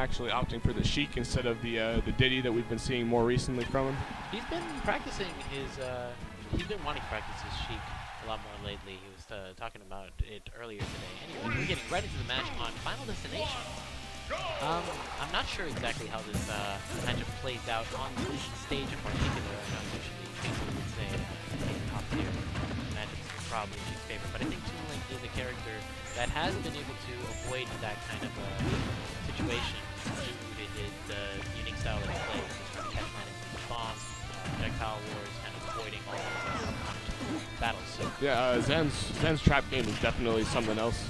actually opting for the Sheik instead of the Diddy that we've been seeing more recently from him. He's been practicing his, he's been wanting to practice his Sheik a lot more lately. He was talking about it earlier today. Anyway, we're getting right into the match on Final Destination. I'm not sure exactly how this matchup plays out on this stage in particular. Usually people would say top tier matchups are probably Sheik's favorite, but I think Toon is a character that has been able to avoid that kind of situation due to his unique style that he plays, which is the catch management bombs, projectile wars, kind of avoiding all those battles. So. Yeah, Zen's trap game is definitely something else.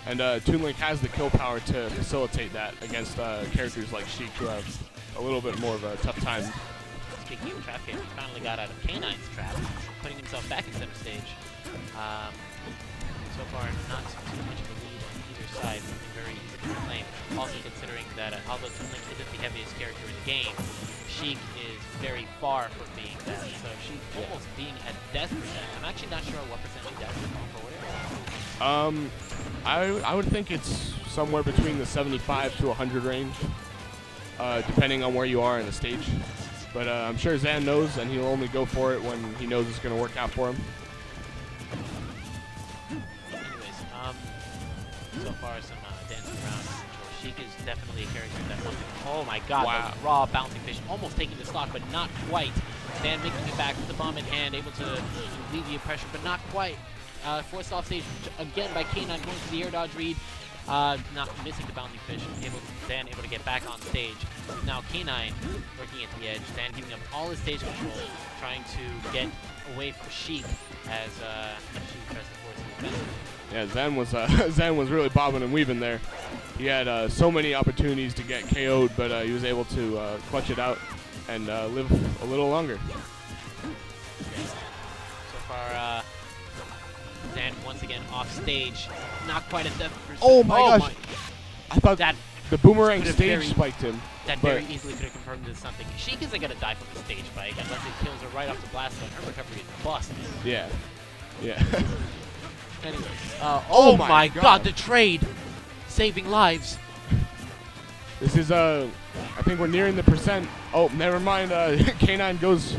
And Toon has the kill power to facilitate that against characters like Sheik who have a little bit more of a tough time. Speaking of trap game, he finally got out of K9's trap, putting himself back in center stage. So far, not too much of a lead on either side, something very easy to reclaim. Also considering that although Toon isn't the heaviest character in the game, Sheik is very far from being that. So she's almost being at death percent. I'm actually not sure what percentage death is on for whatever. I would think it's somewhere between the 75 to 100 range, depending on where you are in the stage. But I'm sure Zan knows, and he'll only go for it when he knows it's going to work out for him. Anyways, so far some dancing around. Sheik is definitely a character that wants to. Oh my God! Wow. The raw bouncing fish, almost taking the stock, but not quite. Zan making it back with the bomb in hand, able to alleviate pressure, but not quite. Forced off stage again by K9, going for the air dodge read, not missing the bounty fish. Zan able to get back on stage. Now K9 working at the edge. Zan giving up all his stage control, trying to get away from Sheik as Sheik tries to force his defense. Yeah, Zen was really bobbing and weaving there. He had so many opportunities to get KO'd, but he was able to clutch it out and live a little longer. So far, Zan once again off stage, not quite at death percent. Oh my gosh! I thought that the boomerang stage spiked him. That very easily could have confirmed this something. Sheik isn't going to die from the stage spike unless it kills her right off the blast zone. Her recovery is busted. Yeah. Yeah. Anyways, oh my God, the trade! Saving lives. This is, I think we're nearing the percent. Oh, never mind. K9 goes,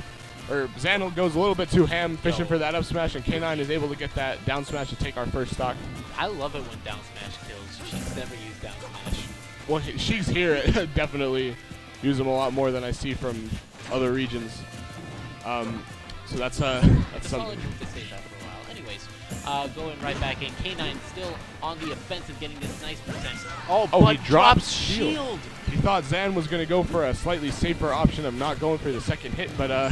or Zan goes a little bit too ham, fishing for that up smash, and K9 is able to get that down smash to take our first stock. I love it when down smash kills. Sheik's never used down smash. Well, she's here. Definitely use them a lot more than I see from other regions. So that's something. To say that for a while. Anyways, going right back in. K9 still on the offensive, getting this nice percent. Oh, he drops shield. He thought Zan was going to go for a slightly safer option of not going for the second hit, but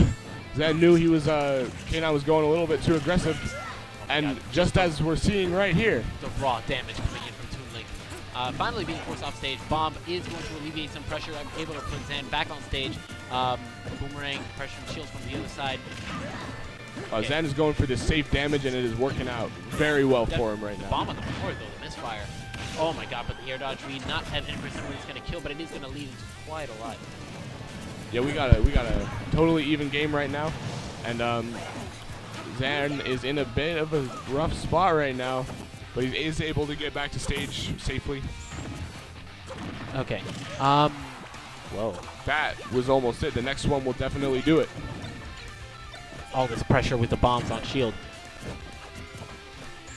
Zan knew he was K9 was going a little bit too aggressive, and just as we're seeing right here, the raw damage coming in from Toon. Finally being forced off stage, bomb is going to alleviate some pressure. I'm able to put Zan back on stage. Boomerang pressure and shields from the other side. Zan is going for the safe damage, and it is working out very well for him right now. Bomb on the floor though, the misfire. Oh my God! But the air dodge read not at any percent where it's going to kill, but it is going to lead into quite a lot. Yeah, we got a totally even game right now, and Zan is in a bit of a rough spot right now, but he is able to get back to stage safely. Okay. Whoa. That was almost it. The next one will definitely do it. All this pressure with the bombs on shield.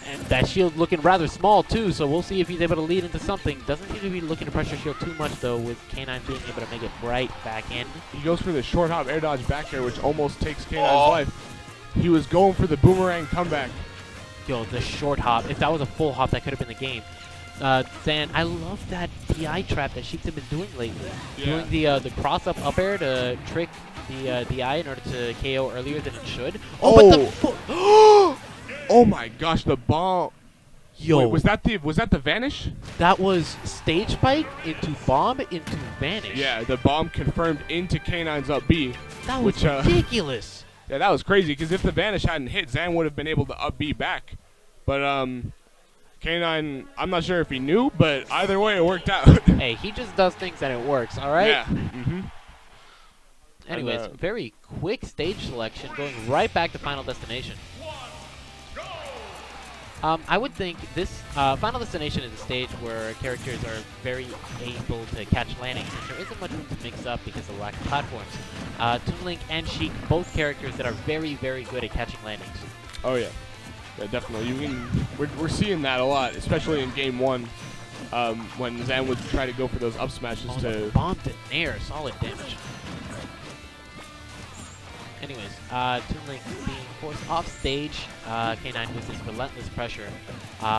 And that shield looking rather small too, so we'll see if he's able to lead into something. Doesn't seem to be looking to pressure shield too much though, with K9 being able to make it right back in. He goes for the short hop air dodge back air, which almost takes K9's life. He was going for the boomerang comeback. Yo, the short hop. If that was a full hop, that could have been the game. Zan, I love that DI trap that Sheik's been doing lately. Yeah. Doing the cross up air to trick the DI in order to KO earlier than it should. Oh, oh my gosh, the bomb. Yo, wait, was that the vanish? That was stage spike into bomb into vanish. Yeah, the bomb confirmed into K9's up B. That was ridiculous. Yeah, that was crazy, because if the vanish hadn't hit, Zan would have been able to up B back. But K9, I'm not sure if he knew, but either way, it worked out. Hey, he just does things and it works, all right? Yeah. Mm-hmm. Anyways, very quick stage selection, going right back to Final Destination. I would think this Final Destination is a stage where characters are very able to catch landings, and there isn't much room to mix up because of the lack of platforms. Toon Link and Sheik, both characters that are very, very good at catching landings. Oh yeah, yeah, definitely. We're seeing that a lot, especially in game 1, when Zan would try to go for those up smashes to bomb to nair, solid damage. Anyways, Toon Link being forced off stage, K9 with his relentless pressure,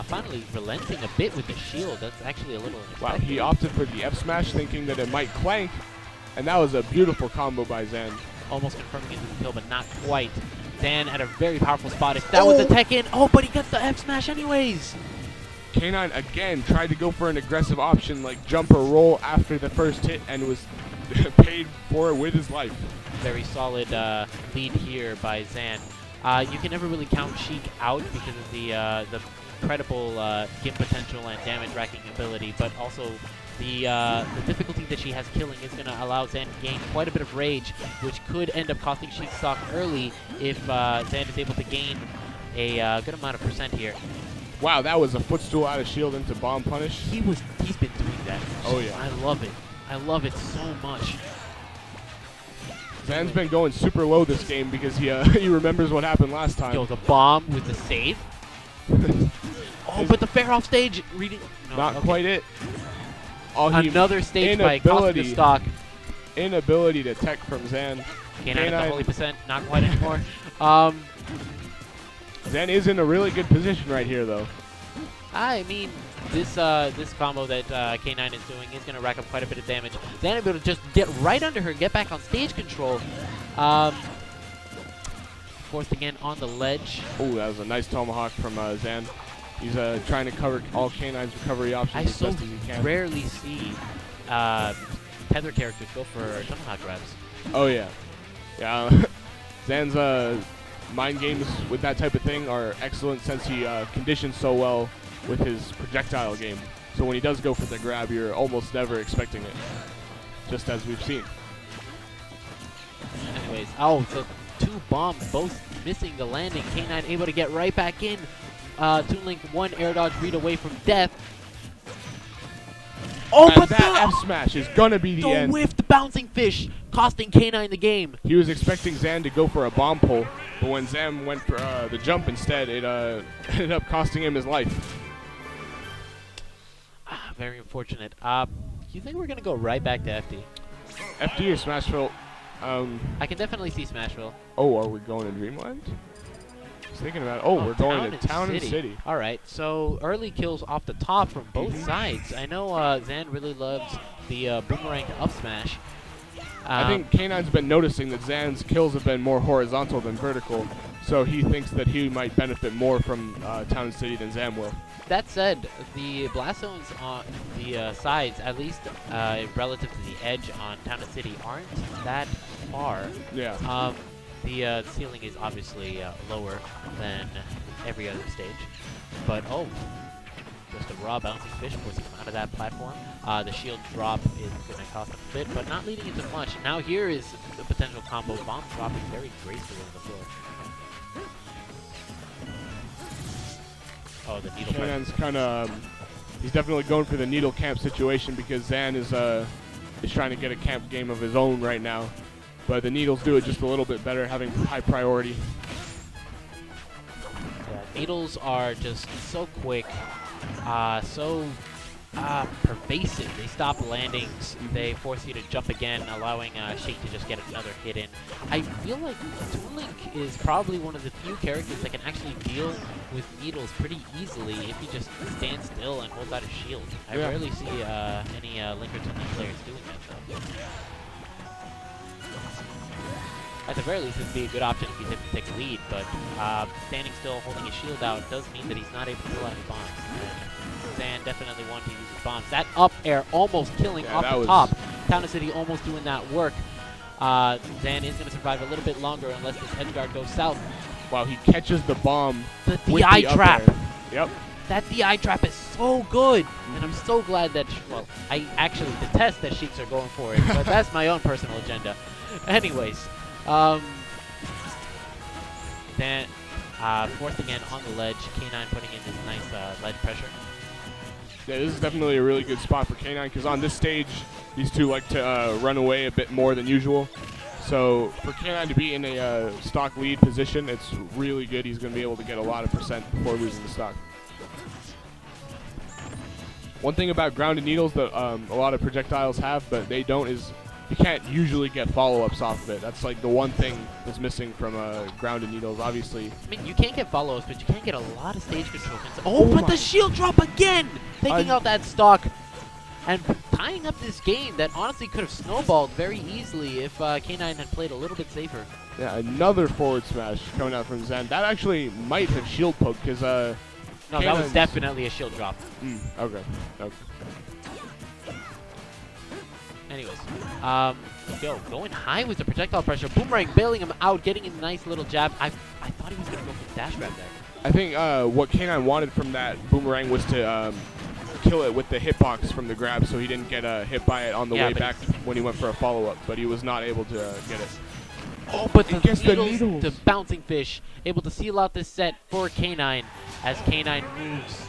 finally relenting a bit with the shield. That's actually a little unexpected. Wow, he opted for the F smash, thinking that it might clank, and that was a beautiful combo by Zan. Almost confirming into the kill, but not quite. Zan had a very powerful spot. If that was the tech in, but he gets the F smash anyways. K9 again tried to go for an aggressive option like jump or roll after the first hit and was paid for it with his life. Very solid lead here by Zan. You can never really count Sheik out because of the incredible gimp potential and damage racking ability, but also the difficulty that she has killing is going to allow Zan to gain quite a bit of rage, which could end up costing Sheik stock early if Zan is able to gain a good amount of percent here. Wow, that was a footstool out of shield into bomb punish. He's been doing that. Oh yeah. I love it. I love it so much. Zan's been going super low this game because he he remembers what happened last time. Yo, the bomb with the save. But the fair off stage reading. No, not quite it. Another stage by costing the stock. Inability to tech from Zan. K9 at the holy percent, not quite anymore. Zan is in a really good position right here, though. I mean, this combo that K9 is doing is going to rack up quite a bit of damage. Zan able to just get right under her, get back on stage control. Forced again on the ledge. Oh, that was a nice tomahawk from Zan. He's trying to cover all K9's recovery options as best as he can. I rarely see tether characters go for tomahawk grabs. Oh yeah, yeah. Zan's mind games with that type of thing are excellent since he conditions so well with his projectile game. So when he does go for the grab, you're almost never expecting it, just as we've seen. Anyways, so 2 bombs, both missing the landing. K9 able to get right back in. Toon Link 1 air dodge read away from death. But that F smash is gonna be the end. The whiffed bouncing fish, costing K9 the game. He was expecting Zan to go for a bomb pull, but when Zan went for the jump instead, it ended up costing him his life. Very unfortunate. You think we're gonna go right back to FD? FD or Smashville? I can definitely see Smashville. Oh, are we going to Dreamland? I was thinking about. Oh, we're going to Town and City. All right. So early kills off the top from both sides. I know Zan really loves the boomerang up smash. I think K9's been noticing that Zan's kills have been more horizontal than vertical, so he thinks that he might benefit more from Town and City than Zan will. That said, the blast zones on the sides, at least relative to the edge on Town and City, aren't that far. Yeah. The ceiling is obviously lower than every other stage, but just a raw bouncing fish forcing him out of that platform. The shield drop is going to cost him a bit, but not leading into much. Now here is the potential combo bomb dropping very gracefully on the floor. Oh, the needle. K9's kind of he's definitely going for the needle camp situation because Zan is trying to get a camp game of his own right now. But the needles do it just a little bit better, having high priority. Yeah, needles are just so quick, so pervasive. They stop landings. They force you to jump again, allowing Sheik to just get another hit in. I feel like Toon Link is probably one of the few characters that can actually deal with needles pretty easily if he just stands still and holds out his shield. I rarely see any Link or Toon Link players doing that, though. At the very least, this would be a good option if he's able to take a lead, but standing still, holding his shield out, does mean that he's not able to pull out his bombs. And Zan definitely wanted to use his bombs. That up air almost killing off the top. Town and City almost doing that work. Zan is going to survive a little bit longer unless this edge guard goes south. Wow, he catches the bomb. The DI trap. Yep. That DI trap is so good, and I'm so glad that, well, I actually detest that Sheiks are going for it, but that's my own personal agenda. Anyways. Then Fourth again on the ledge. K9 putting in his nice ledge pressure. Yeah, this is definitely a really good spot for K9 because on this stage, these two like to run away a bit more than usual. So for K9 to be in a stock lead position, it's really good. He's going to be able to get a lot of percent before losing the stock. One thing about grounded needles that a lot of projectiles have, but they don't, is you can't usually get follow-ups off of it. That's like the one thing that's missing from grounded needles, obviously. I mean, you can't get follow-ups, but you can get a lot of stage control. Oh, but the shield drop again! Taking out that stock and tying up this game that honestly could have snowballed very easily if K9 had played a little bit safer. Yeah, another forward smash coming out from Zen. That actually might have shield poked because no, that was definitely a shield drop. Okay. Anyways, going high with the projectile pressure. Boomerang bailing him out, getting a nice little jab. I thought he was going to go for the dash grab there. I think what K9 wanted from that boomerang was to kill it with the hitbox from the grab so he didn't get hit by it on the way back when he went for a follow-up, but he was not able to get it. Oh, but the needles to bouncing fish, able to seal out this set for K9 as K9 moves